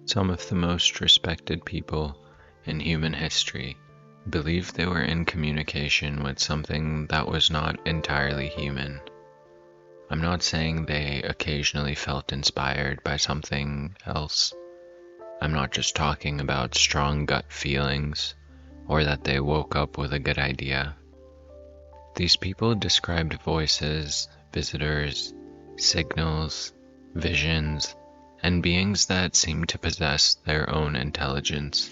Some of the most respected people in human history believed they were in communication with something that was not entirely human. I'm not saying they occasionally felt inspired by something else. I'm not just talking about strong gut feelings or that they woke up with a good idea. These people described voices, visitors, signals, visions, and beings that seemed to possess their own intelligence.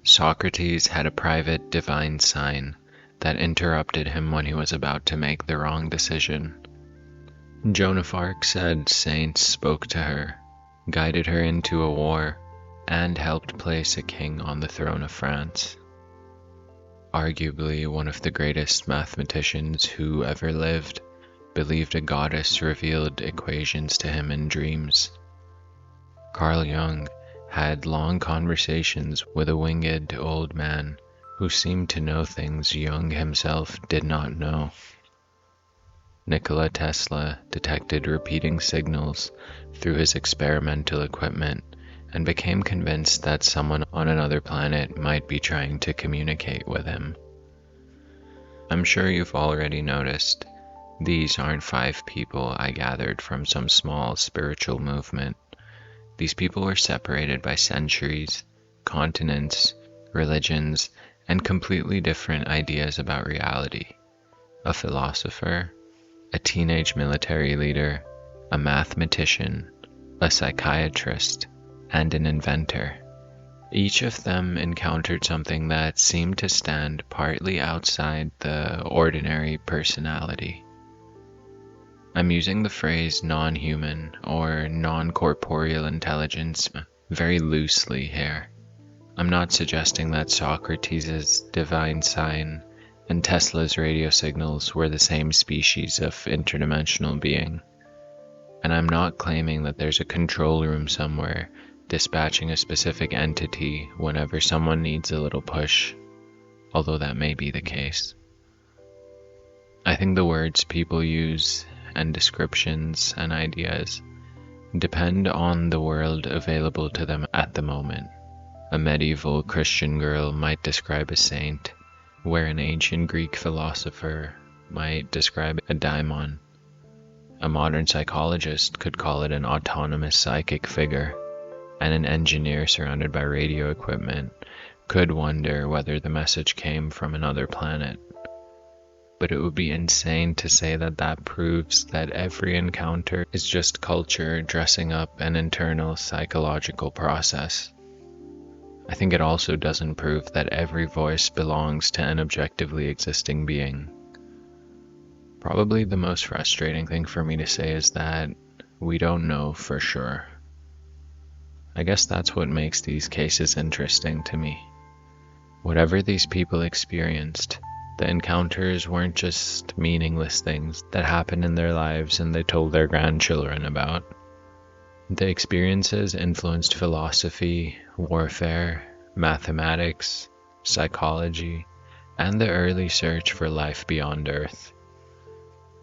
Socrates had a private divine sign that interrupted him when he was about to make the wrong decision. Joan of Arc said saints spoke to her, guided her into a war, and helped place a king on the throne of France. Arguably one of the greatest mathematicians who ever lived believed a goddess revealed equations to him in dreams. Carl Jung had long conversations with a winged old man who seemed to know things Jung himself did not know. Nikola Tesla detected repeating signals through his experimental equipment and became convinced that someone on another planet might be trying to communicate with him. I'm sure you've already noticed, these aren't 5 people I gathered from some small spiritual movement. These people were separated by centuries, continents, religions, and completely different ideas about reality. A philosopher, a teenage military leader, a mathematician, a psychiatrist, and an inventor. Each of them encountered something that seemed to stand partly outside the ordinary personality. I'm using the phrase non-human or non-corporeal intelligence very loosely here. I'm not suggesting that Socrates' divine sign and Tesla's radio signals were the same species of interdimensional being. And I'm not claiming that there's a control room somewhere dispatching a specific entity whenever someone needs a little push, although that may be the case. I think the words people use and descriptions and ideas depend on the world available to them at the moment. A medieval Christian girl might describe a saint, where an ancient Greek philosopher might describe a daimon. A modern psychologist could call it an autonomous psychic figure, and an engineer surrounded by radio equipment could wonder whether the message came from another planet. But it would be insane to say that that proves that every encounter is just culture dressing up an internal psychological process. I think it also doesn't prove that every voice belongs to an objectively existing being. Probably the most frustrating thing for me to say is that we don't know for sure. I guess that's what makes these cases interesting to me. Whatever these people experienced, the encounters weren't just meaningless things that happened in their lives and they told their grandchildren about. The experiences influenced philosophy, warfare, mathematics, psychology, and the early search for life beyond Earth.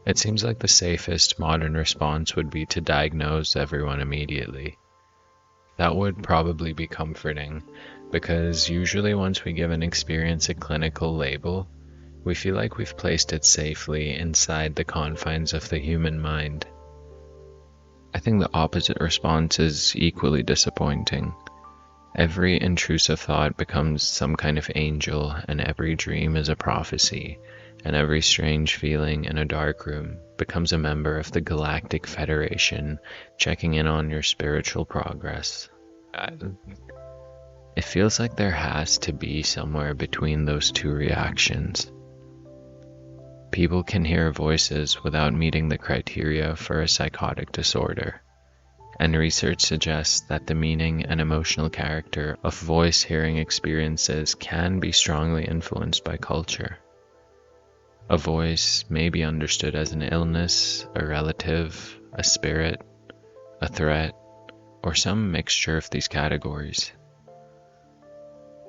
It seems like the safest modern response would be to diagnose everyone immediately. That would probably be comforting, because usually once we give an experience a clinical label, we feel like we've placed it safely inside the confines of the human mind. I think the opposite response is equally disappointing. Every intrusive thought becomes some kind of angel, and every dream is a prophecy, and every strange feeling in a dark room becomes a member of the Galactic Federation checking in on your spiritual progress. It feels like there has to be somewhere between those two reactions. People can hear voices without meeting the criteria for a psychotic disorder, and research suggests that the meaning and emotional character of voice-hearing experiences can be strongly influenced by culture. A voice may be understood as an illness, a relative, a spirit, a threat, or some mixture of these categories.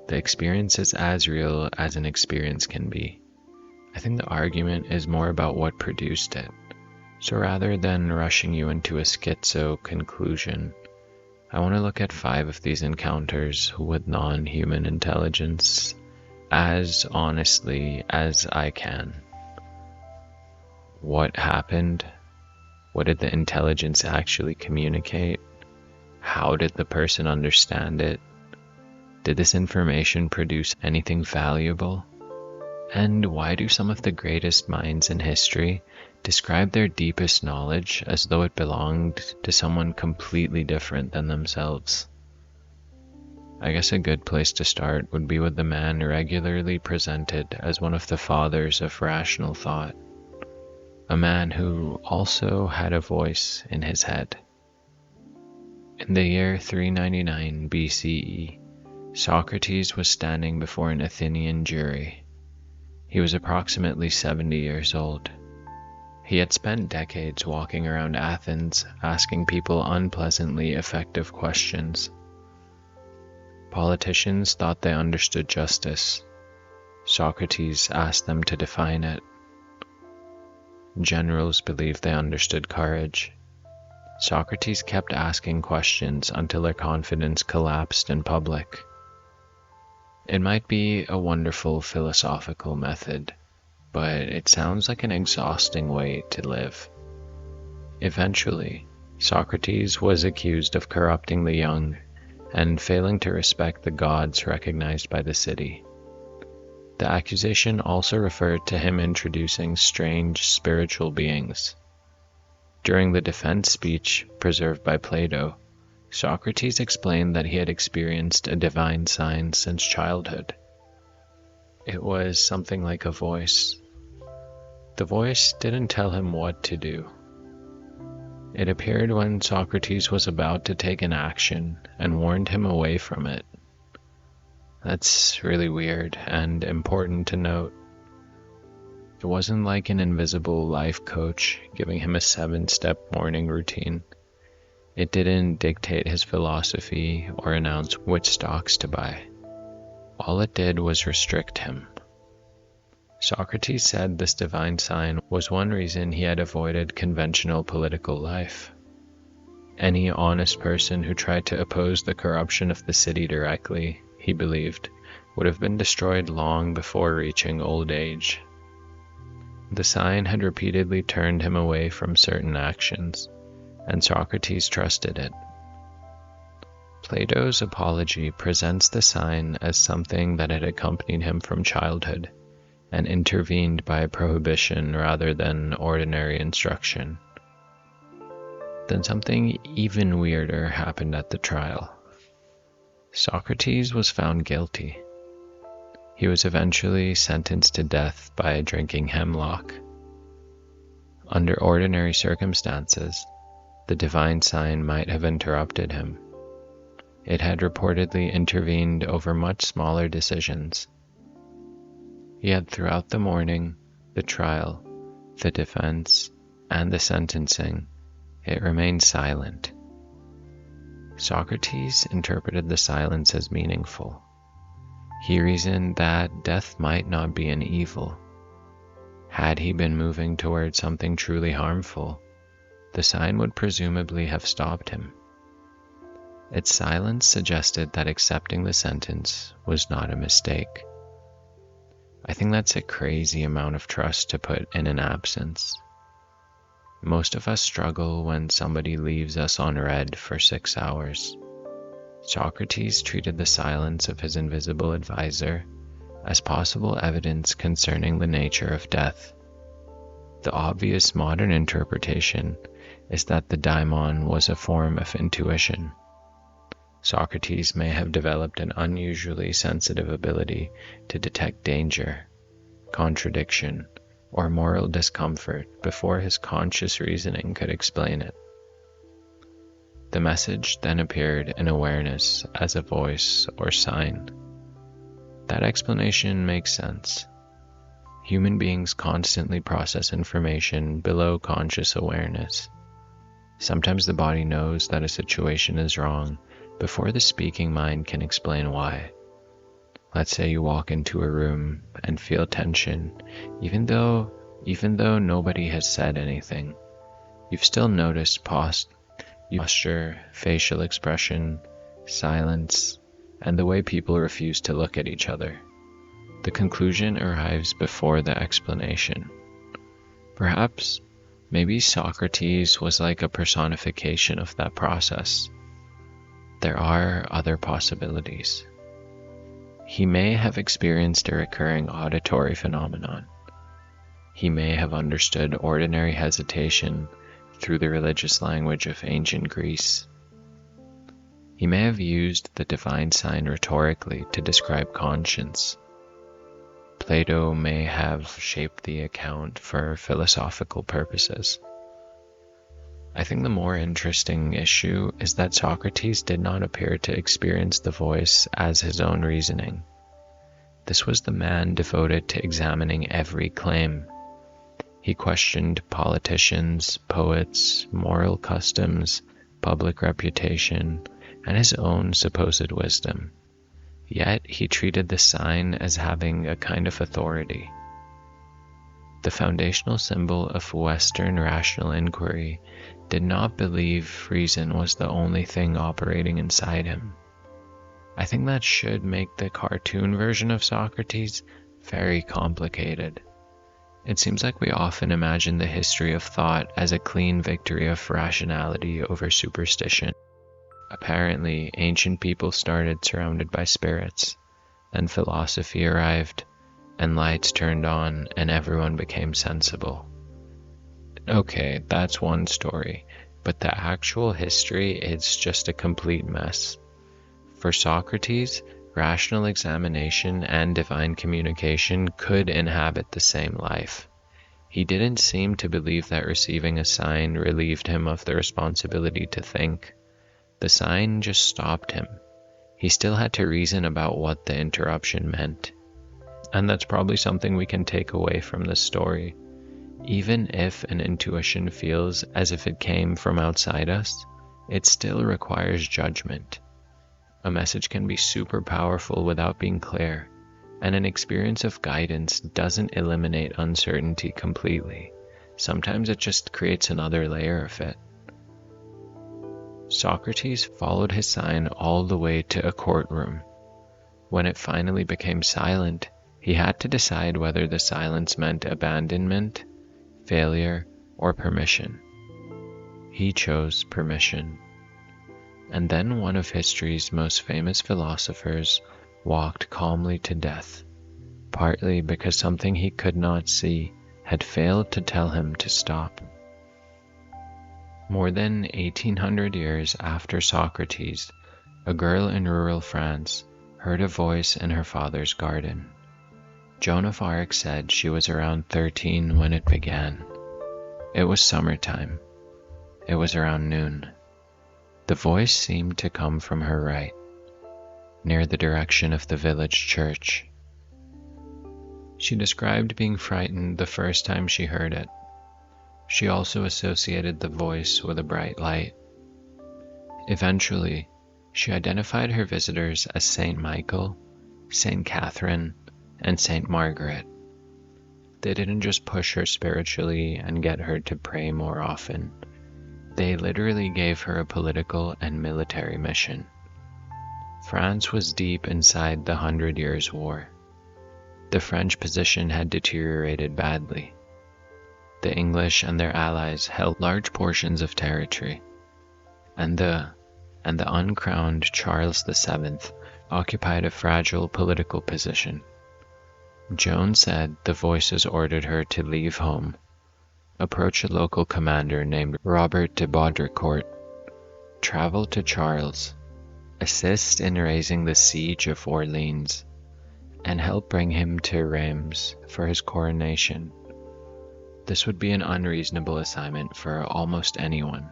The experience is as real as an experience can be. I think the argument is more about what produced it. So rather than rushing you into a schizo conclusion, I want to look at 5 of these encounters with non-human intelligence as honestly as I can. What happened? What did the intelligence actually communicate? How did the person understand it? Did this information produce anything valuable? And why do some of the greatest minds in history describe their deepest knowledge as though it belonged to someone completely different than themselves? I guess a good place to start would be with the man regularly presented as one of the fathers of rational thought, a man who also had a voice in his head. In the year 399 BCE, Socrates was standing before an Athenian jury. He was approximately 70 years old. He had spent decades walking around Athens asking people unpleasantly effective questions. Politicians thought they understood justice. Socrates asked them to define it. Generals believed they understood courage. Socrates kept asking questions until their confidence collapsed in public. It might be a wonderful philosophical method, but it sounds like an exhausting way to live. Eventually, Socrates was accused of corrupting the young and failing to respect the gods recognized by the city. The accusation also referred to him introducing strange spiritual beings. During the defense speech preserved by Plato, Socrates explained that he had experienced a divine sign since childhood. It was something like a voice. The voice didn't tell him what to do. It appeared when Socrates was about to take an action and warned him away from it. That's really weird and important to note. It wasn't like an invisible life coach giving him a 7-step morning routine. It didn't dictate his philosophy or announce which stocks to buy. All it did was restrict him. Socrates said this divine sign was one reason he had avoided conventional political life. Any honest person who tried to oppose the corruption of the city directly, he believed, would have been destroyed long before reaching old age. The sign had repeatedly turned him away from certain actions, and Socrates trusted it. Plato's Apology presents the sign as something that had accompanied him from childhood and intervened by prohibition rather than ordinary instruction. Then something even weirder happened at the trial. Socrates was found guilty. He was eventually sentenced to death by drinking hemlock. Under ordinary circumstances, the divine sign might have interrupted him. It had reportedly intervened over much smaller decisions. Yet throughout the morning, the trial, the defense, and the sentencing, it remained silent. Socrates interpreted the silence as meaningful. He reasoned that death might not be an evil. Had he been moving towards something truly harmful, the sign would presumably have stopped him. Its silence suggested that accepting the sentence was not a mistake. I think that's a crazy amount of trust to put in an absence. Most of us struggle when somebody leaves us on red for 6 hours. Socrates treated the silence of his invisible advisor as possible evidence concerning the nature of death. The obvious modern interpretation is that the daimon was a form of intuition. Socrates may have developed an unusually sensitive ability to detect danger, contradiction, or moral discomfort before his conscious reasoning could explain it. The message then appeared in awareness as a voice or sign. That explanation makes sense. Human beings constantly process information below conscious awareness. Sometimes the body knows that a situation is wrong before the speaking mind can explain why. Let's say you walk into a room and feel tension, even though nobody has said anything. You've still noticed Posture, facial expression, silence, and the way people refuse to look at each other. The conclusion arrives before the explanation. Perhaps, maybe Socrates was like a personification of that process. There are other possibilities. He may have experienced a recurring auditory phenomenon. He may have understood ordinary hesitation through the religious language of ancient Greece. He may have used the divine sign rhetorically to describe conscience. Plato may have shaped the account for philosophical purposes. I think the more interesting issue is that Socrates did not appear to experience the voice as his own reasoning. This was the man devoted to examining every claim. He questioned politicians, poets, moral customs, public reputation, and his own supposed wisdom. Yet he treated the sign as having a kind of authority. The foundational symbol of Western rational inquiry did not believe reason was the only thing operating inside him. I think that should make the cartoon version of Socrates very complicated. It seems like we often imagine the history of thought as a clean victory of rationality over superstition. Apparently, ancient people started surrounded by spirits, then philosophy arrived, and lights turned on, and everyone became sensible. Okay, that's one story, but the actual history is just a complete mess. For Socrates, rational examination and divine communication could inhabit the same life. He didn't seem to believe that receiving a sign relieved him of the responsibility to think. The sign just stopped him. He still had to reason about what the interruption meant. And that's probably something we can take away from this story. Even if an intuition feels as if it came from outside us, it still requires judgment. A message can be super powerful without being clear, and an experience of guidance doesn't eliminate uncertainty completely. Sometimes it just creates another layer of it. Socrates followed his sign all the way to a courtroom. When it finally became silent, he had to decide whether the silence meant abandonment, failure, or permission. He chose permission. And then one of history's most famous philosophers walked calmly to death, partly because something he could not see had failed to tell him to stop. More than 1800 years after Socrates, a girl in rural France heard a voice in her father's garden. Joan of Arc said she was around 13 when it began. It was summertime. It was around noon. The voice seemed to come from her right, near the direction of the village church. She described being frightened the first time she heard it. She also associated the voice with a bright light. Eventually, she identified her visitors as Saint Michael, Saint Catherine, and Saint Margaret. They didn't just push her spiritually and get her to pray more often. They literally gave her a political and military mission. France was deep inside the 100 Years' War. The French position had deteriorated badly. The English and their allies held large portions of territory, and the uncrowned Charles VII occupied a fragile political position. Joan said the voices ordered her to leave home, approach a local commander named Robert de Baudricourt, travel to Charles, assist in raising the siege of Orleans, and help bring him to Reims for his coronation. This would be an unreasonable assignment for almost anyone.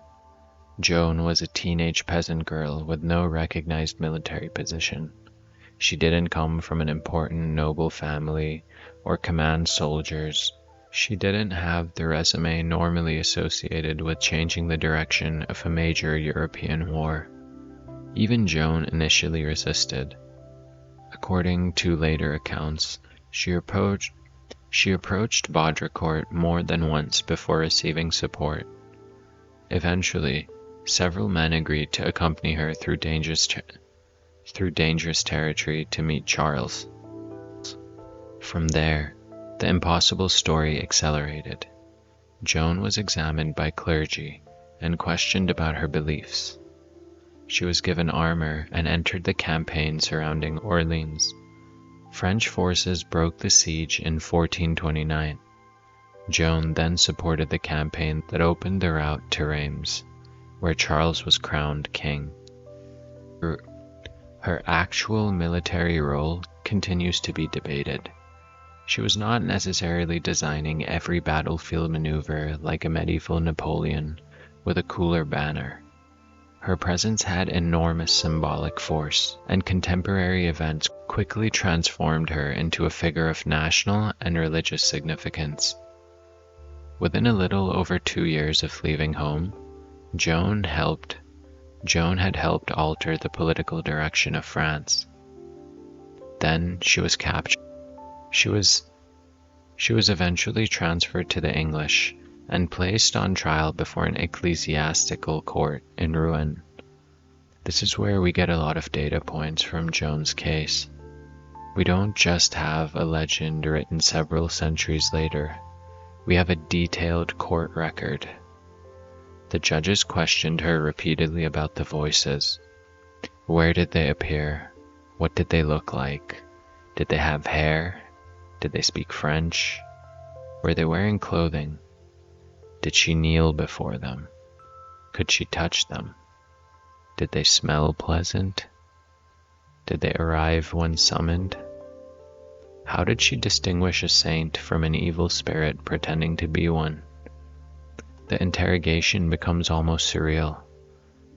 Joan was a teenage peasant girl with no recognized military position. She didn't come from an important noble family or command soldiers. She didn't have the resume normally associated with changing the direction of a major European war. Even Joan initially resisted. According to later accounts, she approached Baudricourt more than once before receiving support. Eventually, Several men agreed to accompany her through dangerous territory to meet Charles. From there, the impossible story accelerated. Joan was examined by clergy and questioned about her beliefs. She was given armor and entered the campaign surrounding Orleans. French forces broke the siege in 1429. Joan then supported the campaign that opened the route to Reims, where Charles was crowned king. Her actual military role continues to be debated. She was not necessarily designing every battlefield maneuver like a medieval Napoleon with a cooler banner. Her presence had enormous symbolic force, and contemporary events quickly transformed her into a figure of national and religious significance. Within a little over 2 years of leaving home, Joan had helped alter the political direction of France. Then she was captured. She was eventually transferred to the English and placed on trial before an ecclesiastical court in Rouen. This is where we get a lot of data points from Joan's case. We don't just have a legend written several centuries later. We have a detailed court record. The judges questioned her repeatedly about the voices. Where did they appear? What did they look like? Did they have hair? Did they speak French? Were they wearing clothing? Did she kneel before them? Could she touch them? Did they smell pleasant? Did they arrive when summoned? How did she distinguish a saint from an evil spirit pretending to be one? The interrogation becomes almost surreal.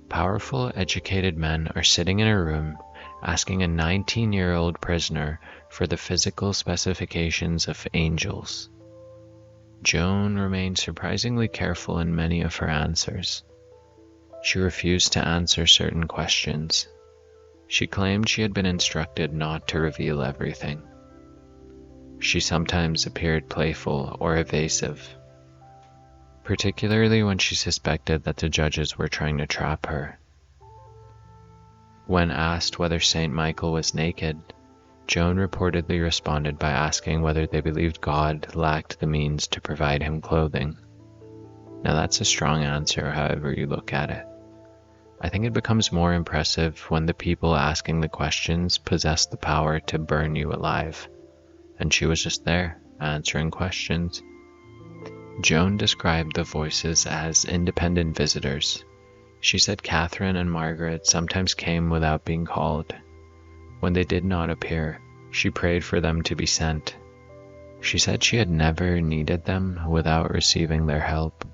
Powerful, educated men are sitting in a room asking a 19-year-old prisoner for the physical specifications of angels. Joan remained surprisingly careful in many of her answers. She refused to answer certain questions. She claimed she had been instructed not to reveal everything. She sometimes appeared playful or evasive, particularly when she suspected that the judges were trying to trap her. When asked whether Saint Michael was naked, Joan reportedly responded by asking whether they believed God lacked the means to provide him clothing. Now that's a strong answer, however you look at it. I think it becomes more impressive when the people asking the questions possess the power to burn you alive. And she was just there, answering questions. Joan described the voices as independent visitors. She said Catherine and Margaret sometimes came without being called. When they did not appear, she prayed for them to be sent. She said she had never needed them without receiving their help.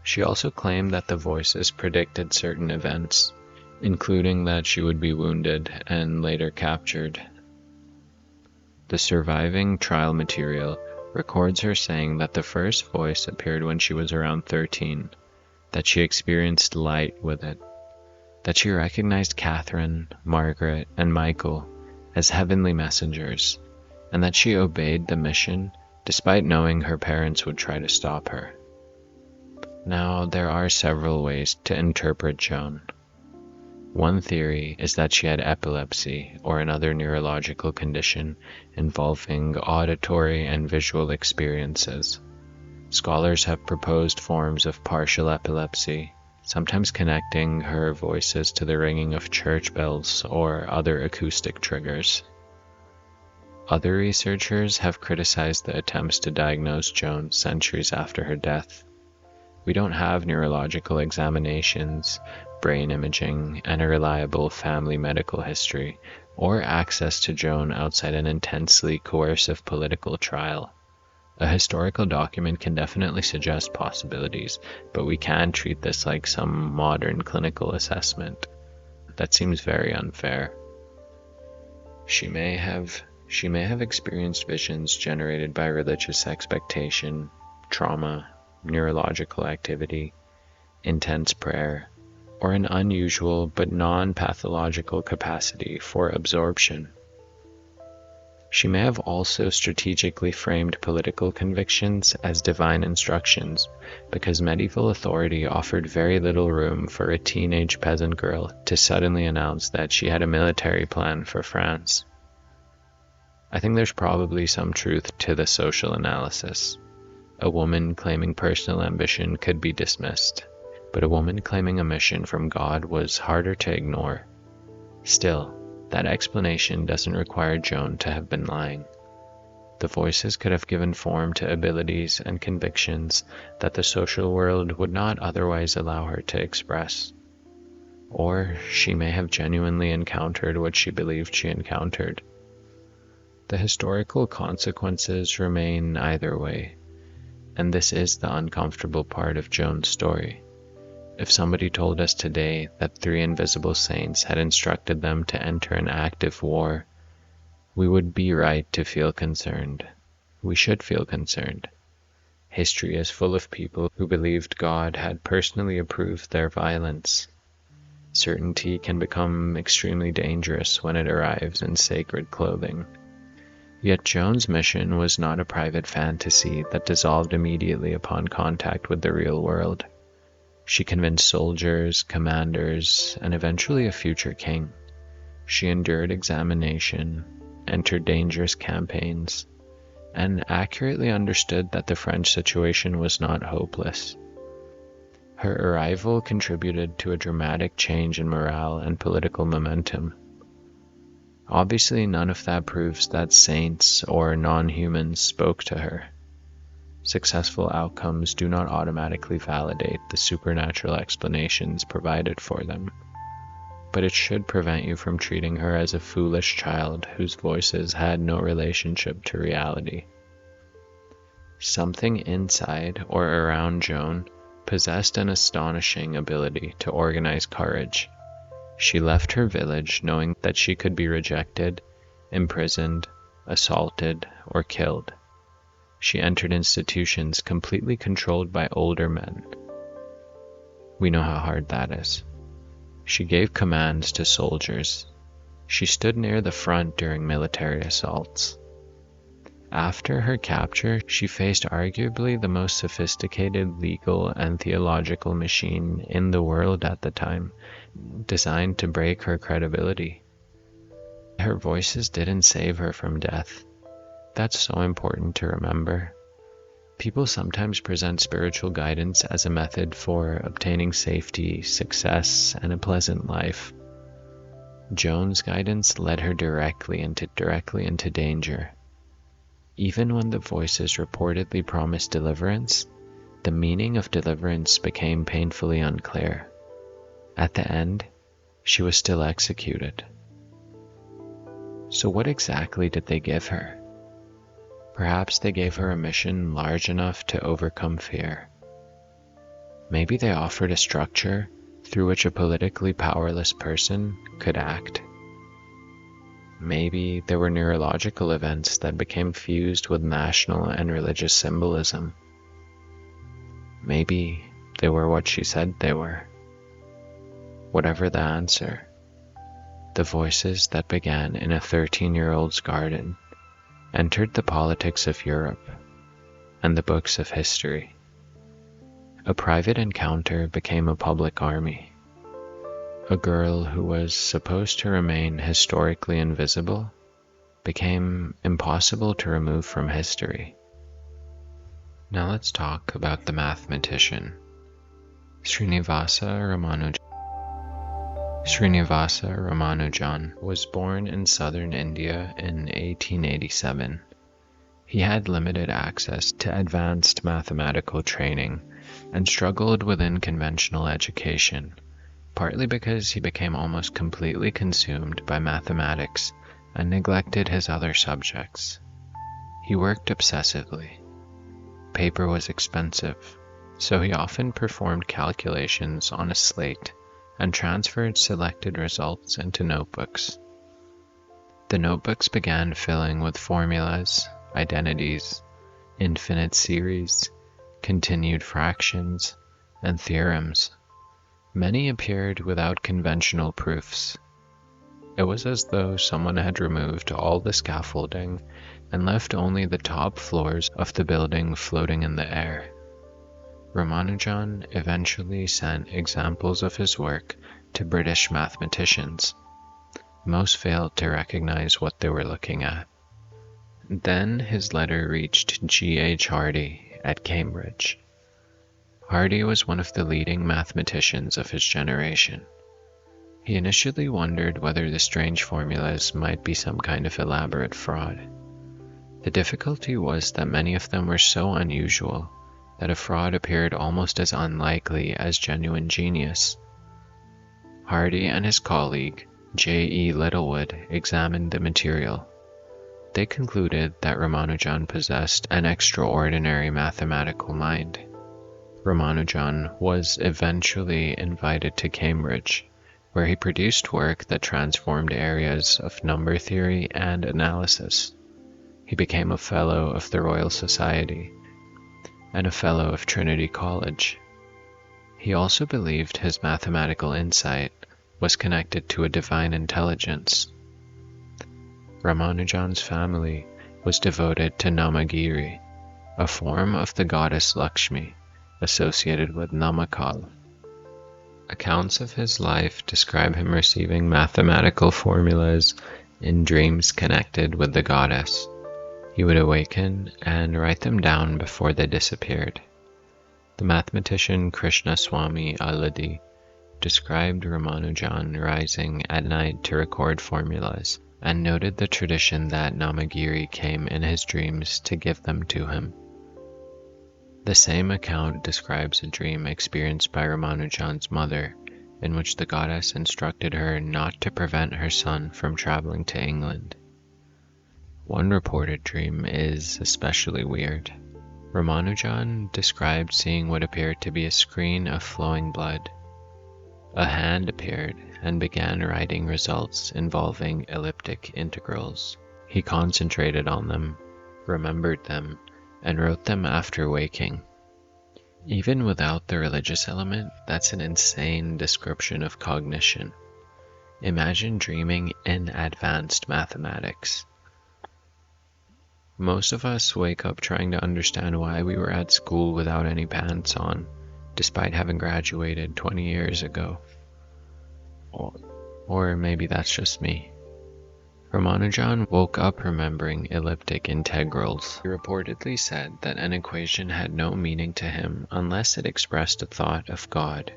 She also claimed that the voices predicted certain events, including that she would be wounded and later captured. The surviving trial material records her saying that the first voice appeared when she was around 13, that she experienced light with it, that she recognized Catherine, Margaret, and Michael as heavenly messengers, and that she obeyed the mission despite knowing her parents would try to stop her. Now, there are several ways to interpret Joan. One theory is that she had epilepsy or another neurological condition involving auditory and visual experiences. Scholars have proposed forms of partial epilepsy, sometimes connecting her voices to the ringing of church bells or other acoustic triggers. Other researchers have criticized the attempts to diagnose Joan centuries after her death. We don't have neurological examinations, brain imaging, and a reliable family medical history, or access to Joan outside an intensely coercive political trial. A historical document can definitely suggest possibilities, but we can't treat this like some modern clinical assessment. That seems very unfair. She may have experienced visions generated by religious expectation, trauma, neurological activity, intense prayer, or an unusual but non-pathological capacity for absorption. She may have also strategically framed political convictions as divine instructions, because medieval authority offered very little room for a teenage peasant girl to suddenly announce that she had a military plan for France. I think there's probably some truth to the social analysis. A woman claiming personal ambition could be dismissed, but a woman claiming a mission from God was harder to ignore. Still, that explanation doesn't require Joan to have been lying. The voices could have given form to abilities and convictions that the social world would not otherwise allow her to express. Or she may have genuinely encountered what she believed she encountered. The historical consequences remain either way, and this is the uncomfortable part of Joan's story. If somebody told us today that 3 invisible saints had instructed them to enter an active war, we would be right to feel concerned. We should feel concerned. History is full of people who believed God had personally approved their violence. Certainty can become extremely dangerous when it arrives in sacred clothing. Yet Joan's mission was not a private fantasy that dissolved immediately upon contact with the real world. She convinced soldiers, commanders, and eventually a future king. She endured examination, entered dangerous campaigns, and accurately understood that the French situation was not hopeless. Her arrival contributed to a dramatic change in morale and political momentum. Obviously, none of that proves that saints or non-humans spoke to her. Successful outcomes do not automatically validate the supernatural explanations provided for them, but it should prevent you from treating her as a foolish child whose voices had no relationship to reality. Something inside or around Joan possessed an astonishing ability to organize courage. She left her village knowing that she could be rejected, imprisoned, assaulted, or killed. She entered institutions completely controlled by older men. We know how hard that is. She gave commands to soldiers. She stood near the front during military assaults. After her capture, she faced arguably the most sophisticated legal and theological machine in the world at the time, designed to break her credibility. Her voices didn't save her from death. That's so important to remember. People sometimes present spiritual guidance as a method for obtaining safety, success, and a pleasant life. Joan's guidance led her directly into danger. Even when the voices reportedly promised deliverance, the meaning of deliverance became painfully unclear. At the end, she was still executed. So what exactly did they give her? Perhaps they gave her a mission large enough to overcome fear. Maybe they offered a structure through which a politically powerless person could act. Maybe there were neurological events that became fused with national and religious symbolism. Maybe they were what she said they were. Whatever the answer, the voices that began in a 13-year-old's garden entered the politics of Europe and the books of history. A private encounter became a public army. A girl who was supposed to remain historically invisible became impossible to remove from history. Now let's talk about the mathematician. Srinivasa Ramanujan was born in southern India in 1887. He had limited access to advanced mathematical training and struggled within conventional education, partly because he became almost completely consumed by mathematics and neglected his other subjects. He worked obsessively. Paper was expensive, so he often performed calculations on a slate and transferred selected results into notebooks. The notebooks began filling with formulas, identities, infinite series, continued fractions, and theorems. Many appeared without conventional proofs. It was as though someone had removed all the scaffolding and left only the top floors of the building floating in the air. Ramanujan eventually sent examples of his work to British mathematicians. Most failed to recognize what they were looking at. Then his letter reached G.H. Hardy at Cambridge. Hardy was one of the leading mathematicians of his generation. He initially wondered whether the strange formulas might be some kind of elaborate fraud. The difficulty was that many of them were so unusual that a fraud appeared almost as unlikely as genuine genius. Hardy and his colleague, J.E. Littlewood, examined the material. They concluded that Ramanujan possessed an extraordinary mathematical mind. Ramanujan was eventually invited to Cambridge, where he produced work that transformed areas of number theory and analysis. He became a Fellow of the Royal Society and a Fellow of Trinity College. He also believed his mathematical insight was connected to a divine intelligence. Ramanujan's family was devoted to Namagiri, a form of the goddess Lakshmi associated with Namakal. Accounts of his life describe him receiving mathematical formulas in dreams connected with the goddess. He would awaken and write them down before they disappeared. The mathematician Krishnaswamy Aladi described Ramanujan rising at night to record formulas and noted the tradition that Namagiri came in his dreams to give them to him. The same account describes a dream experienced by Ramanujan's mother, in which the goddess instructed her not to prevent her son from traveling to England. One reported dream is especially weird. Ramanujan described seeing what appeared to be a screen of flowing blood. A hand appeared and began writing results involving elliptic integrals. He concentrated on them, remembered them, and wrote them after waking. Even without the religious element, that's an insane description of cognition. Imagine dreaming in advanced mathematics. Most of us wake up trying to understand why we were at school without any pants on, despite having graduated 20 years ago. Or maybe that's just me. Ramanujan woke up remembering elliptic integrals. He reportedly said that an equation had no meaning to him unless it expressed a thought of God.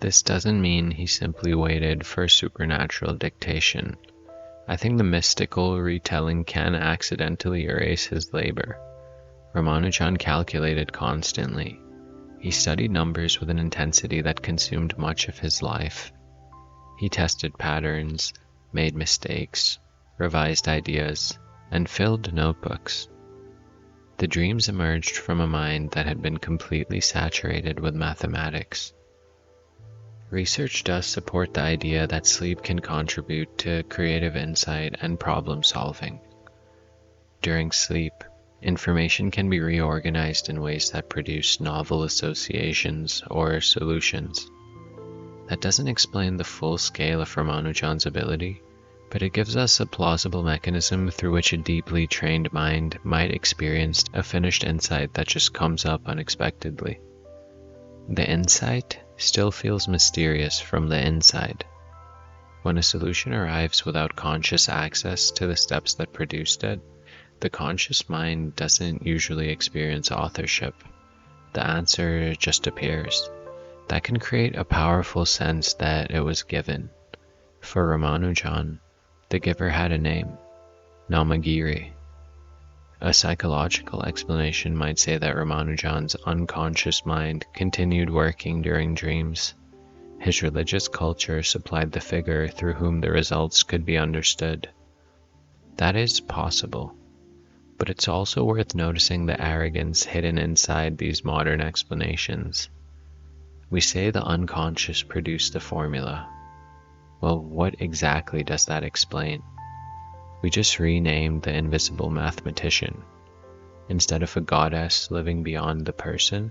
This doesn't mean he simply waited for supernatural dictation. I think the mystical retelling can accidentally erase his labor. Ramanujan calculated constantly. He studied numbers with an intensity that consumed much of his life. He tested patterns, made mistakes, revised ideas, and filled notebooks. The dreams emerged from a mind that had been completely saturated with mathematics. Research does support the idea that sleep can contribute to creative insight and problem solving. During sleep, information can be reorganized in ways that produce novel associations or solutions. That doesn't explain the full scale of Ramanujan's ability, but it gives us a plausible mechanism through which a deeply trained mind might experience a finished insight that just comes up unexpectedly. The insight still feels mysterious from the inside. When a solution arrives without conscious access to the steps that produced it, the conscious mind doesn't usually experience authorship. The answer just appears. That can create a powerful sense that it was given. For Ramanujan, the giver had a name, Namagiri. A psychological explanation might say that Ramanujan's unconscious mind continued working during dreams. His religious culture supplied the figure through whom the results could be understood. That is possible, but it's also worth noticing the arrogance hidden inside these modern explanations. We say the unconscious produced the formula. Well, what exactly does that explain? We just renamed the invisible mathematician. Instead of a goddess living beyond the person,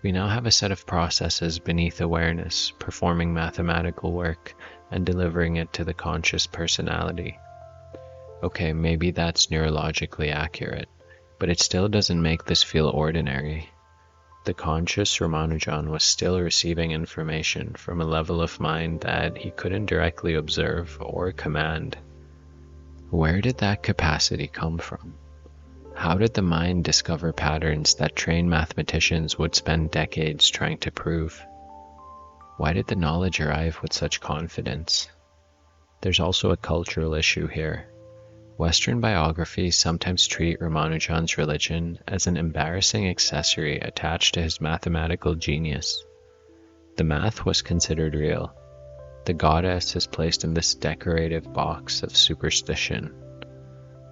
we now have a set of processes beneath awareness, performing mathematical work and delivering it to the conscious personality. Okay, maybe that's neurologically accurate, but it still doesn't make this feel ordinary. The conscious Ramanujan was still receiving information from a level of mind that he couldn't directly observe or command. Where did that capacity come from? How did the mind discover patterns that trained mathematicians would spend decades trying to prove? Why did the knowledge arrive with such confidence? There's also a cultural issue here. Western biographies sometimes treat Ramanujan's religion as an embarrassing accessory attached to his mathematical genius. The math was considered real. The goddess is placed in this decorative box of superstition.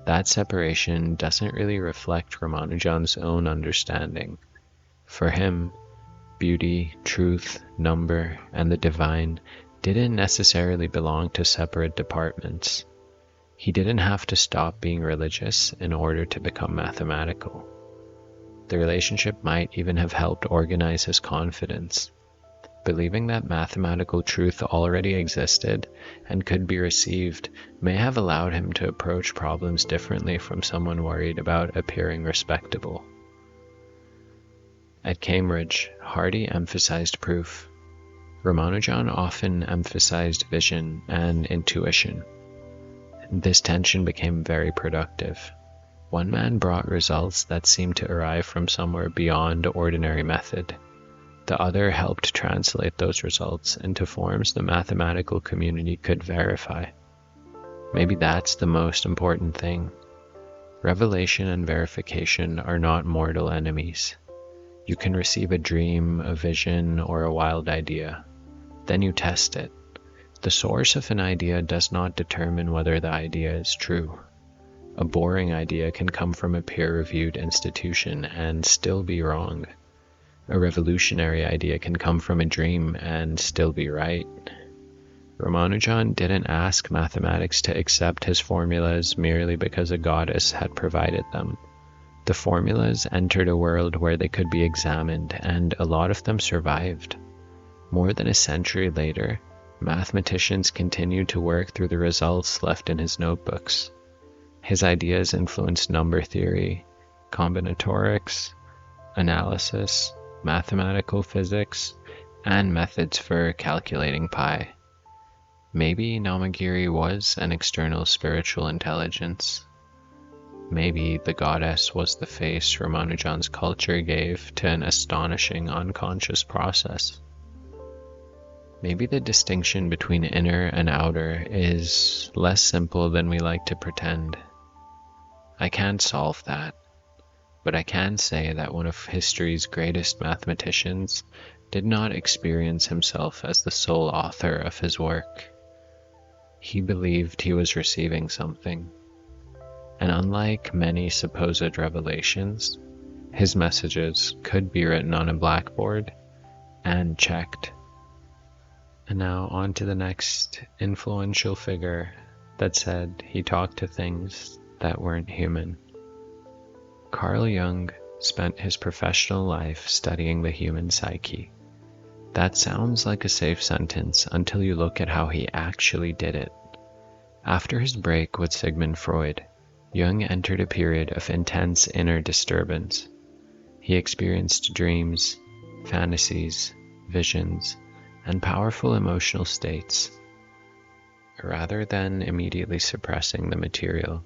That separation doesn't really reflect Ramanujan's own understanding. For him, beauty, truth, number, and the divine didn't necessarily belong to separate departments. He didn't have to stop being religious in order to become mathematical. The relationship might even have helped organize his confidence. Believing that mathematical truth already existed and could be received may have allowed him to approach problems differently from someone worried about appearing respectable. At Cambridge, Hardy emphasized proof. Ramanujan often emphasized vision and intuition. This tension became very productive. One man brought results that seemed to arrive from somewhere beyond ordinary method. The other helped translate those results into forms the mathematical community could verify. Maybe that's the most important thing. Revelation and verification are not mortal enemies. You can receive a dream, a vision, or a wild idea. Then you test it. The source of an idea does not determine whether the idea is true. A boring idea can come from a peer-reviewed institution and still be wrong. A revolutionary idea can come from a dream and still be right. Ramanujan didn't ask mathematics to accept his formulas merely because a goddess had provided them. The formulas entered a world where they could be examined, and a lot of them survived. More than a century later, mathematicians continued to work through the results left in his notebooks. His ideas influenced number theory, combinatorics, analysis, mathematical physics, and methods for calculating pi. Maybe Namagiri was an external spiritual intelligence. Maybe the goddess was the face Ramanujan's culture gave to an astonishing unconscious process. Maybe the distinction between inner and outer is less simple than we like to pretend. I can't solve that, but I can say that one of history's greatest mathematicians did not experience himself as the sole author of his work. He believed he was receiving something, and unlike many supposed revelations, his messages could be written on a blackboard and checked. And now on to the next influential figure that said he talked to things that weren't human. Carl Jung spent his professional life studying the human psyche. That sounds like a safe sentence until you look at how he actually did it. After his break with Sigmund Freud, Jung entered a period of intense inner disturbance. He experienced dreams, fantasies, visions, and powerful emotional states. Rather than immediately suppressing the material,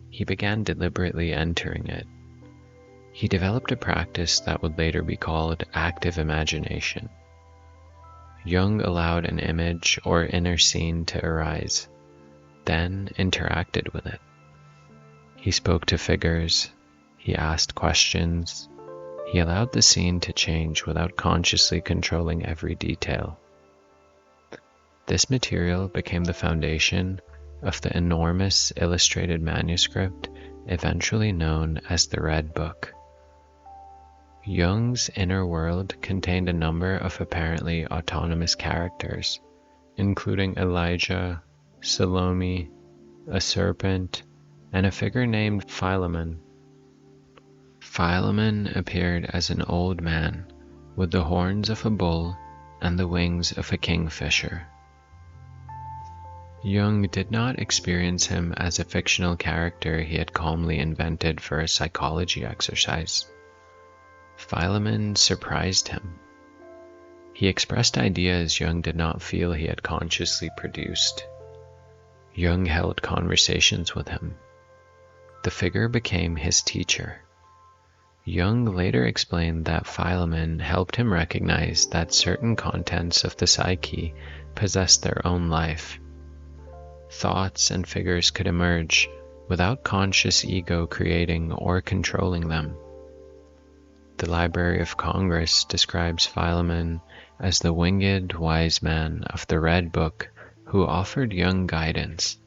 he began deliberately entering it. He developed a practice that would later be called active imagination. Jung allowed an image or inner scene to arise, then interacted with it. He spoke to figures, he asked questions, he allowed the scene to change without consciously controlling every detail. This material became the foundation of the enormous illustrated manuscript eventually known as the Red Book. Jung's inner world contained a number of apparently autonomous characters, including Elijah, Salome, a serpent, and a figure named Philemon. Philemon appeared as an old man with the horns of a bull and the wings of a kingfisher. Jung did not experience him as a fictional character he had calmly invented for a psychology exercise. Philemon surprised him. He expressed ideas Jung did not feel he had consciously produced. Jung held conversations with him. The figure became his teacher. Jung later explained that Philemon helped him recognize that certain contents of the psyche possessed their own life. Thoughts and figures could emerge without conscious ego creating or controlling them. The Library of Congress describes Philemon as the winged wise man of the Red Book who offered Jung guidance,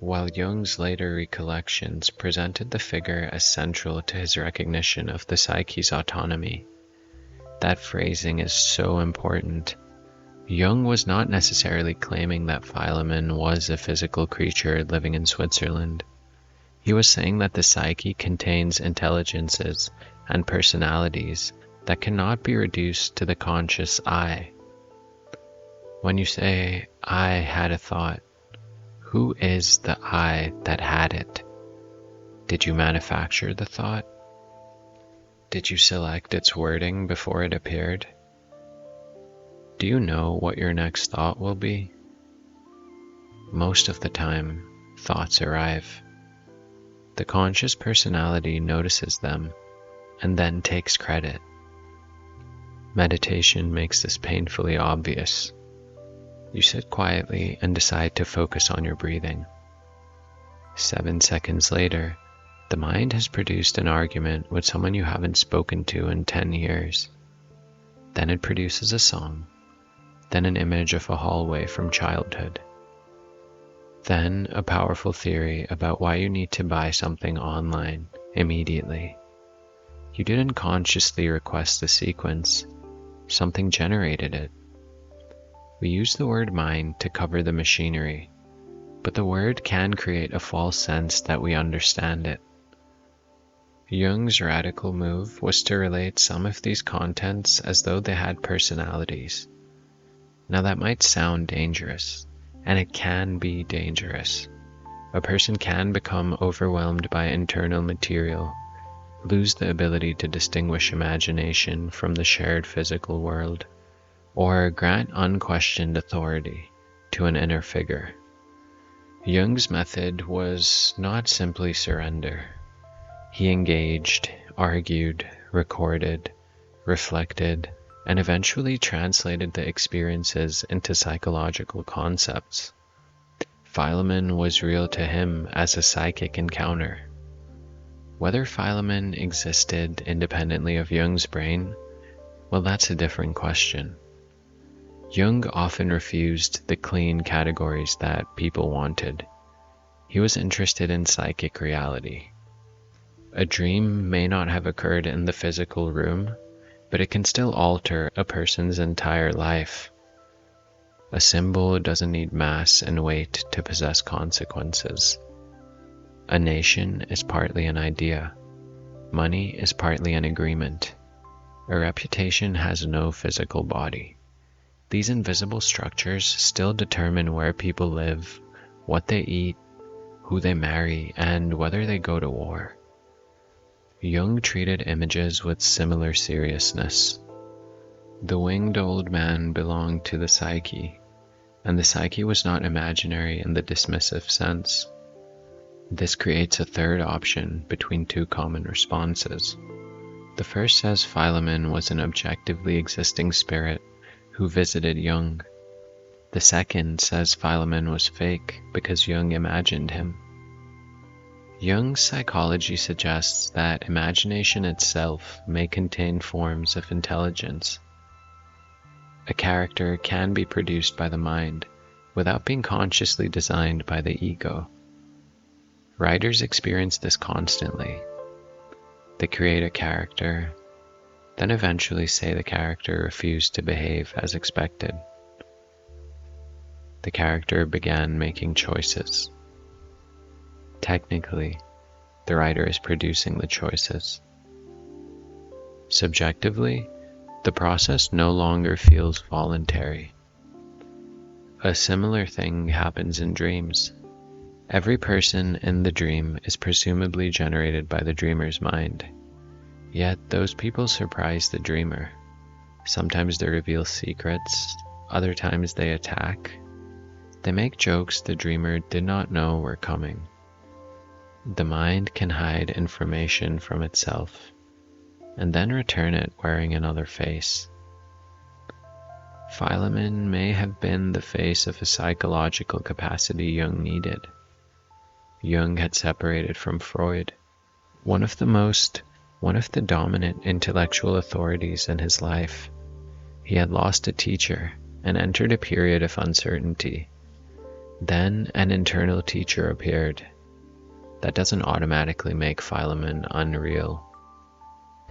while Jung's later recollections presented the figure as central to his recognition of the psyche's autonomy. That phrasing is so important. Jung was not necessarily claiming that Philemon was a physical creature living in Switzerland. He was saying that the psyche contains intelligences and personalities that cannot be reduced to the conscious I. When you say, "I had a thought," who is the I that had it? Did you manufacture the thought? Did you select its wording before it appeared? Do you know what your next thought will be? Most of the time, thoughts arrive. The conscious personality notices them and then takes credit. Meditation makes this painfully obvious. You sit quietly and decide to focus on your breathing. 7 seconds later, the mind has produced an argument with someone you haven't spoken to in 10 years. Then it produces a song, then an image of a hallway from childhood. Then a powerful theory about why you need to buy something online immediately. You didn't consciously request the sequence, something generated it. We use the word mind to cover the machinery, but the word can create a false sense that we understand it. Jung's radical move was to relate some of these contents as though they had personalities. Now that might sound dangerous, and it can be dangerous. A person can become overwhelmed by internal material, lose the ability to distinguish imagination from the shared physical world, or grant unquestioned authority to an inner figure. Jung's method was not simply surrender. He engaged, argued, recorded, reflected, and eventually translated the experiences into psychological concepts. Philemon was real to him as a psychic encounter. Whether Philemon existed independently of Jung's brain, well, that's a different question. Jung often refused the clean categories that people wanted. He was interested in psychic reality. A dream may not have occurred in the physical room, but it can still alter a person's entire life. A symbol doesn't need mass and weight to possess consequences. A nation is partly an idea. Money is partly an agreement. A reputation has no physical body. These invisible structures still determine where people live, what they eat, who they marry, and whether they go to war. Jung treated images with similar seriousness. The winged old man belonged to the psyche, and the psyche was not imaginary in the dismissive sense. This creates a third option between two common responses. The first says Philemon was an objectively existing spirit who visited Jung. The second says Philemon was fake because Jung imagined him. Jung's psychology suggests that imagination itself may contain forms of intelligence. A character can be produced by the mind without being consciously designed by the ego. Writers experience this constantly. They create a character, then eventually say the character refused to behave as expected. The character began making choices. Technically, the writer is producing the choices. Subjectively, the process no longer feels voluntary. A similar thing happens in dreams. Every person in the dream is presumably generated by the dreamer's mind. Yet those people surprise the dreamer. Sometimes they reveal secrets, other times they attack. They make jokes the dreamer did not know were coming. The mind can hide information from itself, and then return it wearing another face. Philemon may have been the face of a psychological capacity Jung needed. Jung had separated from Freud, one of the dominant intellectual authorities in his life. He had lost a teacher and entered a period of uncertainty. Then an internal teacher appeared. That doesn't automatically make Philemon unreal.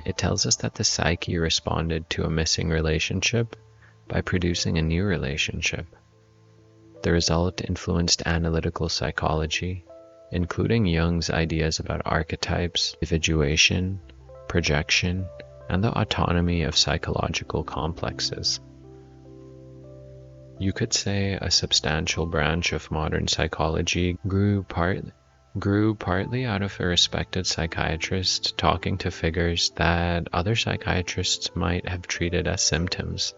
It tells us that the psyche responded to a missing relationship by producing a new relationship. The result influenced analytical psychology, including Jung's ideas about archetypes, individuation, projection, and the autonomy of psychological complexes. You could say a substantial branch of modern psychology grew partly out of a respected psychiatrist talking to figures that other psychiatrists might have treated as symptoms.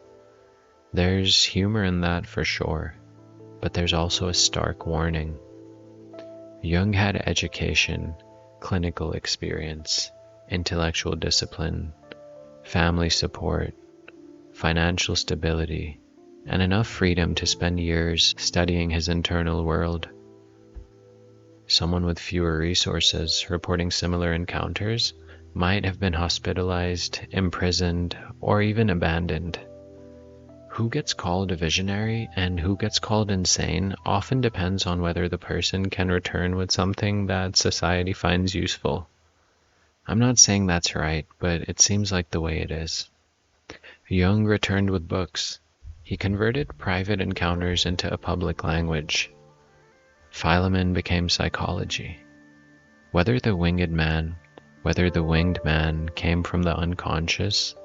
There's humor in that for sure, but there's also a stark warning. Jung had education, clinical experience, intellectual discipline, family support, financial stability, and enough freedom to spend years studying his internal world. Someone with fewer resources reporting similar encounters might have been hospitalized, imprisoned, or even abandoned. Who gets called a visionary and who gets called insane often depends on whether the person can return with something that society finds useful. I'm not saying that's right, but it seems like the way it is. Jung returned with books. He converted private encounters into a public language. Philemon became psychology. Whether the winged man came from the unconscious,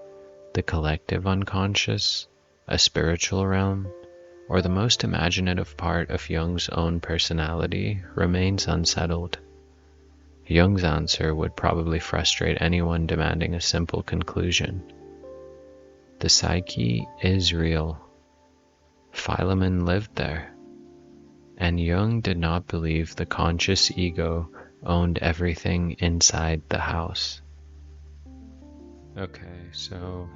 the collective unconscious, a spiritual realm, or the most imaginative part of Jung's own personality remains unsettled. Jung's answer would probably frustrate anyone demanding a simple conclusion. The psyche is real. Philemon lived there. And Jung did not believe the conscious ego owned everything inside the house. Okay, so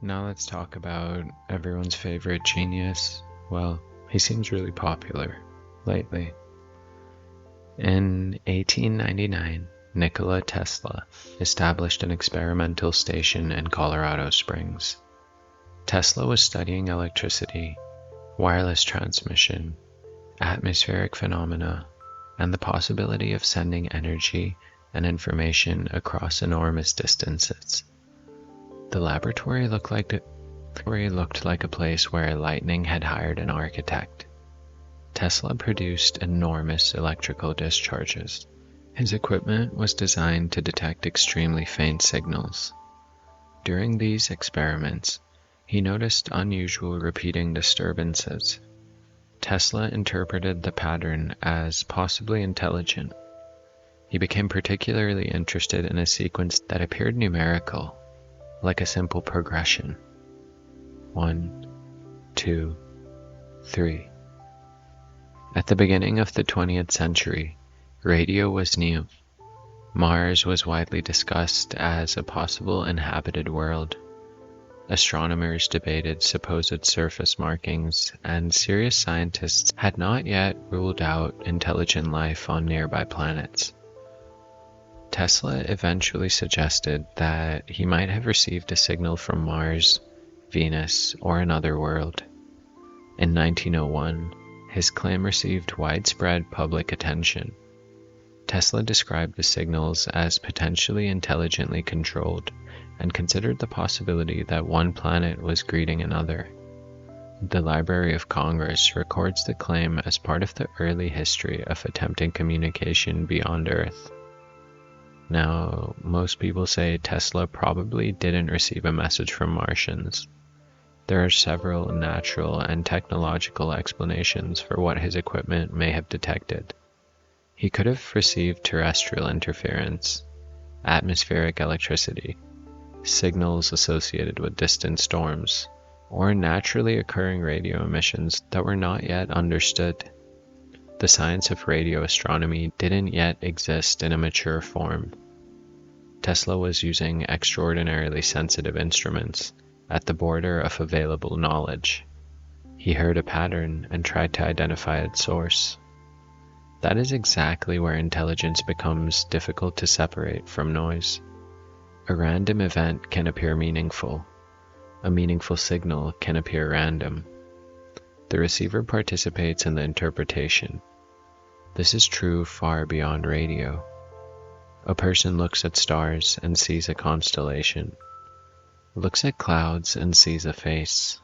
now let's talk about everyone's favorite genius. Well, he seems really popular lately. In 1899, Nikola Tesla established an experimental station in Colorado Springs. Tesla was studying electricity, wireless transmission, atmospheric phenomena, and the possibility of sending energy and information across enormous distances. The laboratory looked like a place where lightning had hired an architect. Tesla produced enormous electrical discharges. His equipment was designed to detect extremely faint signals. During these experiments, he noticed unusual repeating disturbances. Tesla interpreted the pattern as possibly intelligent. He became particularly interested in a sequence that appeared numerical, like a simple progression. 1, 2, 3. At the beginning of the 20th century, radio was new. Mars was widely discussed as a possible inhabited world. Astronomers debated supposed surface markings, and serious scientists had not yet ruled out intelligent life on nearby planets. Tesla eventually suggested that he might have received a signal from Mars, Venus, or another world. In 1901, his claim received widespread public attention. Tesla described the signals as potentially intelligently controlled and considered the possibility that one planet was greeting another. The Library of Congress records the claim as part of the early history of attempting communication beyond Earth. Now, most people say Tesla probably didn't receive a message from Martians. There are several natural and technological explanations for what his equipment may have detected. He could have received terrestrial interference, atmospheric electricity, signals associated with distant storms, or naturally occurring radio emissions that were not yet understood. The science of radio astronomy didn't yet exist in a mature form. Tesla was using extraordinarily sensitive instruments at the border of available knowledge. He heard a pattern and tried to identify its source. That is exactly where intelligence becomes difficult to separate from noise. A random event can appear meaningful. A meaningful signal can appear random. The receiver participates in the interpretation. This is true far beyond radio. A person looks at stars and sees a constellation, looks at clouds and sees a face,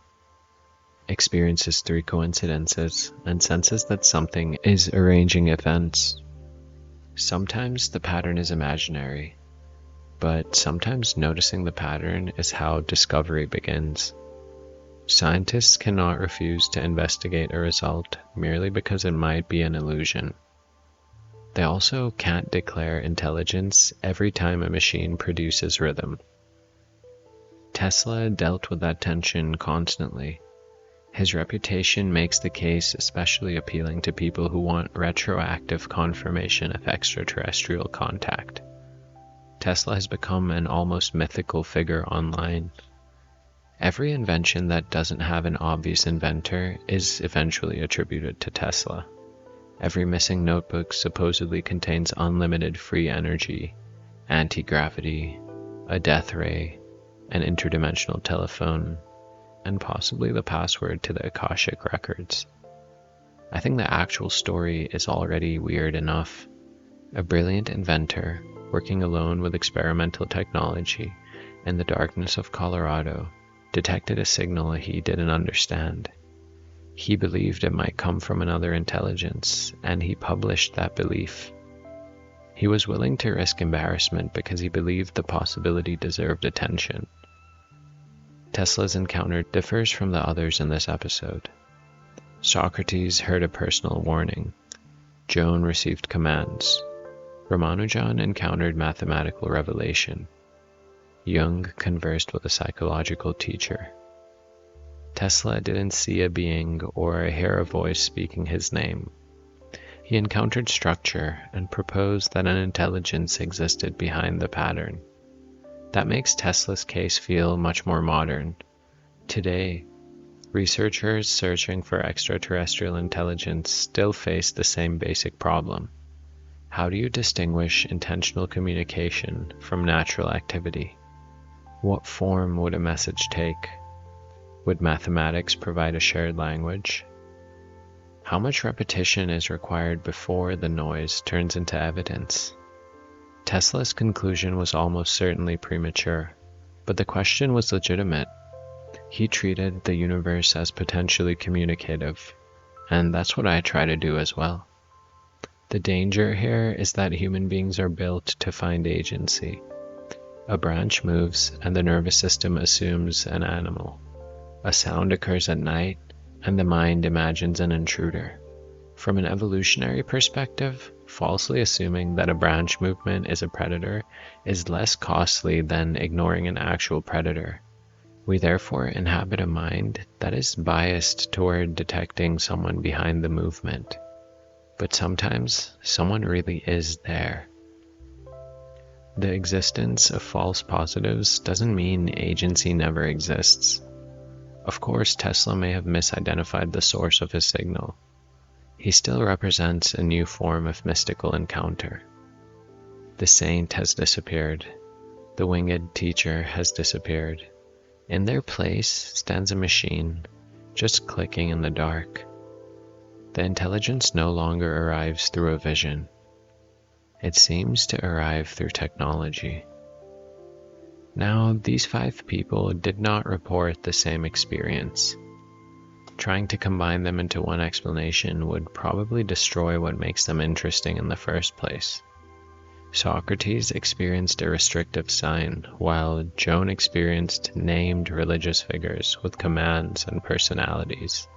experiences three coincidences and senses that something is arranging events. Sometimes the pattern is imaginary, but sometimes noticing the pattern is how discovery begins. Scientists cannot refuse to investigate a result merely because it might be an illusion. They also can't declare intelligence every time a machine produces rhythm. Tesla dealt with that tension constantly. His reputation makes the case especially appealing to people who want retroactive confirmation of extraterrestrial contact. Tesla has become an almost mythical figure online. Every invention that doesn't have an obvious inventor is eventually attributed to Tesla. Every missing notebook supposedly contains unlimited free energy, anti-gravity, a death ray, an interdimensional telephone, and possibly the password to the Akashic records. I think the actual story is already weird enough. A brilliant inventor, working alone with experimental technology in the darkness of Colorado, detected a signal he didn't understand. He believed it might come from another intelligence, and he published that belief. He was willing to risk embarrassment because he believed the possibility deserved attention. Tesla's encounter differs from the others in this episode. Socrates heard a personal warning. Joan received commands. Ramanujan encountered mathematical revelation. Jung conversed with a psychological teacher. Tesla didn't see a being or hear a voice speaking his name. He encountered structure and proposed that an intelligence existed behind the pattern. That makes Tesla's case feel much more modern. Today, researchers searching for extraterrestrial intelligence still face the same basic problem. How do you distinguish intentional communication from natural activity? What form would a message take? Would mathematics provide a shared language? How much repetition is required before the noise turns into evidence? Tesla's conclusion was almost certainly premature, but the question was legitimate. He treated the universe as potentially communicative, and that's what I try to do as well. The danger here is that human beings are built to find agency. A branch moves and the nervous system assumes an animal. A sound occurs at night, and the mind imagines an intruder. From an evolutionary perspective, falsely assuming that a branch movement is a predator is less costly than ignoring an actual predator. We therefore inhabit a mind that is biased toward detecting someone behind the movement. But sometimes, someone really is there. The existence of false positives doesn't mean agency never exists. Of course, Tesla may have misidentified the source of his signal. He still represents a new form of mystical encounter. The saint has disappeared. The winged teacher has disappeared. In their place stands a machine, just clicking in the dark. The intelligence no longer arrives through a vision. It seems to arrive through technology. Now, these 5 people did not report the same experience. Trying to combine them into one explanation would probably destroy what makes them interesting in the first place. Socrates experienced a restrictive sign, while Joan experienced named religious figures with commands and personalities.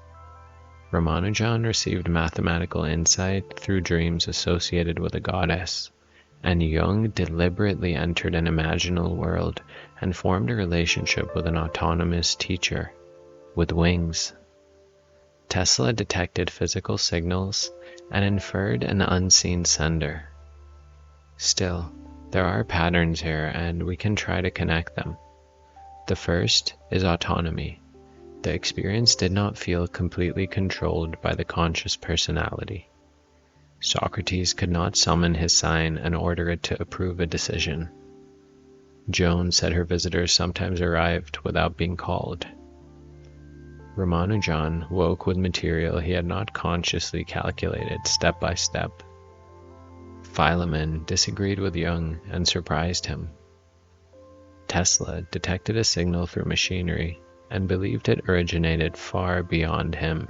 Ramanujan received mathematical insight through dreams associated with a goddess, and Jung deliberately entered an imaginal world and formed a relationship with an autonomous teacher, with wings. Tesla detected physical signals and inferred an unseen sender. Still, there are patterns here, and we can try to connect them. The first is autonomy. The experience did not feel completely controlled by the conscious personality. Socrates could not summon his sign and order it to approve a decision. Joan said her visitors sometimes arrived without being called. Ramanujan woke with material he had not consciously calculated step by step. Philemon disagreed with Jung and surprised him. Tesla detected a signal through machinery and believed it originated far beyond him.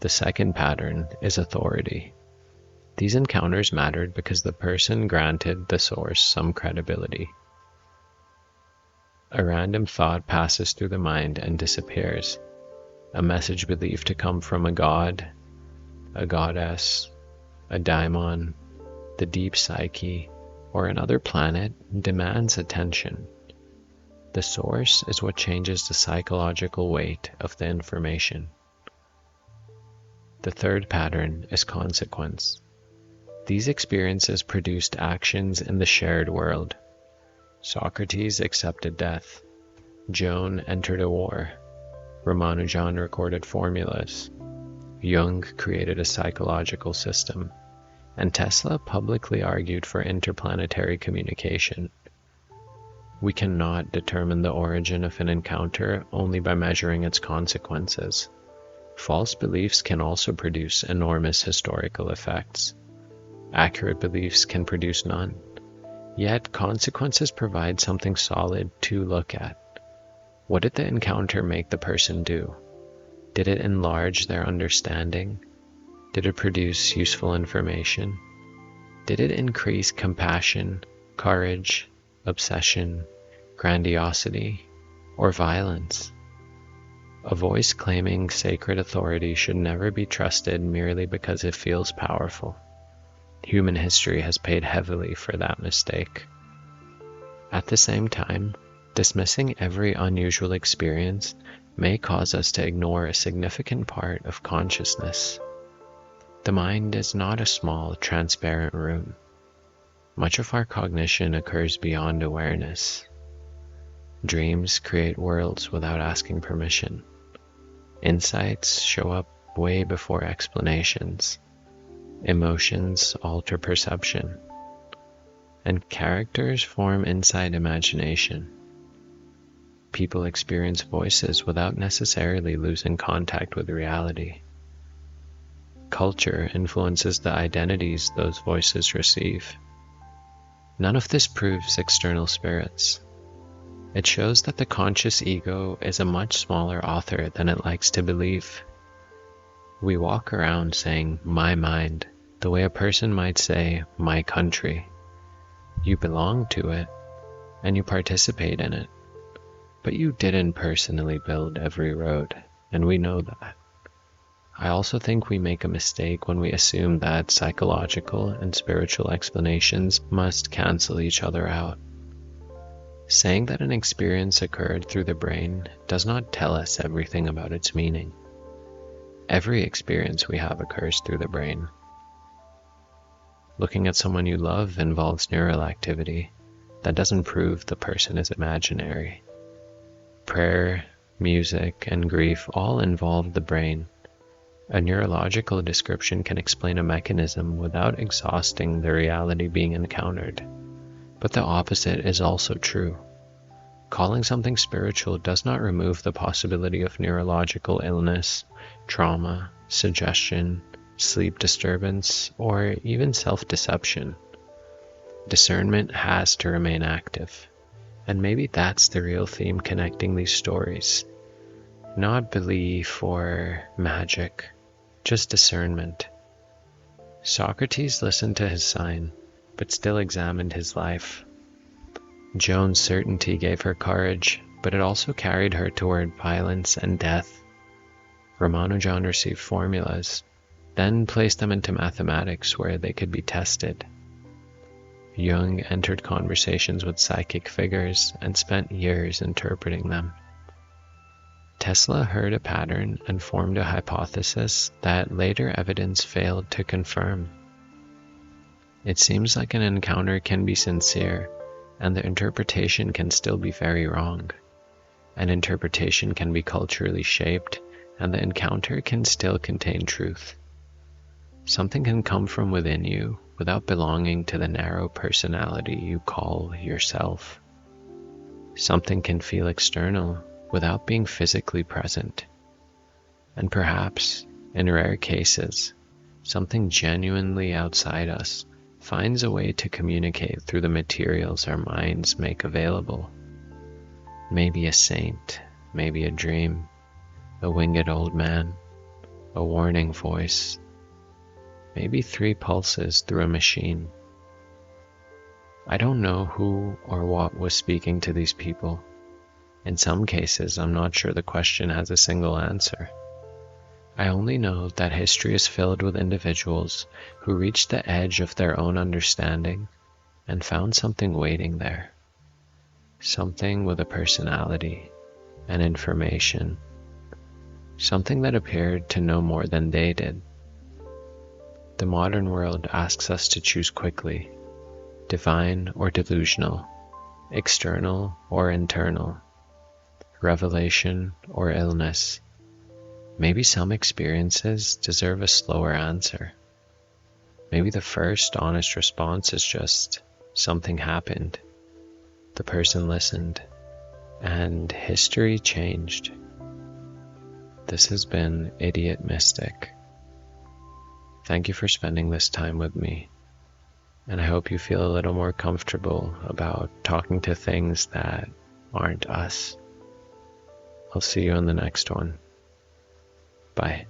The second pattern is authority. These encounters mattered because the person granted the source some credibility. A random thought passes through the mind and disappears. A message believed to come from a god, a goddess, a daimon, the deep psyche, or another planet demands attention. The source is what changes the psychological weight of the information. The third pattern is consequence. These experiences produced actions in the shared world. Socrates accepted death. Joan entered a war. Ramanujan recorded formulas. Jung created a psychological system. And Tesla publicly argued for interplanetary communication. We cannot determine the origin of an encounter only by measuring its consequences. False beliefs can also produce enormous historical effects. Accurate beliefs can produce none. Yet consequences provide something solid to look at. What did the encounter make the person do? Did it enlarge their understanding? Did it produce useful information? Did it increase compassion, courage, obsession, grandiosity, or violence? A voice claiming sacred authority should never be trusted merely because it feels powerful. Human history has paid heavily for that mistake. At the same time, dismissing every unusual experience may cause us to ignore a significant part of consciousness. The mind is not a small, transparent room. Much of our cognition occurs beyond awareness. Dreams create worlds without asking permission. Insights show up way before explanations. Emotions alter perception. And characters form inside imagination. People experience voices without necessarily losing contact with reality. Culture influences the identities those voices receive. None of this proves external spirits. It shows that the conscious ego is a much smaller author than it likes to believe. We walk around saying, "my mind," the way a person might say, "my country." You belong to it, and you participate in it. But you didn't personally build every road, and we know that. I also think we make a mistake when we assume that psychological and spiritual explanations must cancel each other out. Saying that an experience occurred through the brain does not tell us everything about its meaning. Every experience we have occurs through the brain. Looking at someone you love involves neural activity. That doesn't prove the person is imaginary. Prayer, music, and grief all involve the brain. A neurological description can explain a mechanism without exhausting the reality being encountered. But the opposite is also true. Calling something spiritual does not remove the possibility of neurological illness, trauma, suggestion, sleep disturbance, or even self-deception. Discernment has to remain active. And maybe that's the real theme connecting these stories. Not belief or magic, just discernment. Socrates listened to his sign, but still examined his life. Joan's certainty gave her courage, but it also carried her toward violence and death. Ramanujan received formulas, then placed them into mathematics where they could be tested. Jung entered conversations with psychic figures and spent years interpreting them. Tesla heard a pattern and formed a hypothesis that later evidence failed to confirm. It seems like an encounter can be sincere, and the interpretation can still be very wrong. An interpretation can be culturally shaped, and the encounter can still contain truth. Something can come from within you without belonging to the narrow personality you call yourself. Something can feel external without being physically present. And perhaps, in rare cases, something genuinely outside us finds a way to communicate through the materials our minds make available. Maybe a saint, maybe a dream, a winged old man, a warning voice, maybe 3 pulses through a machine. I don't know who or what was speaking to these people. In some cases, I'm not sure the question has a single answer. I only know that history is filled with individuals who reached the edge of their own understanding and found something waiting there. Something with a personality and information. Something that appeared to know more than they did. The modern world asks us to choose quickly, divine or delusional, external or internal, revelation or illness. Maybe some experiences deserve a slower answer. Maybe the first honest response is just, something happened. The person listened, and history changed. This has been Idiot Mystic. Thank you for spending this time with me, and I hope you feel a little more comfortable about talking to things that aren't us. I'll see you on the next one. Bye.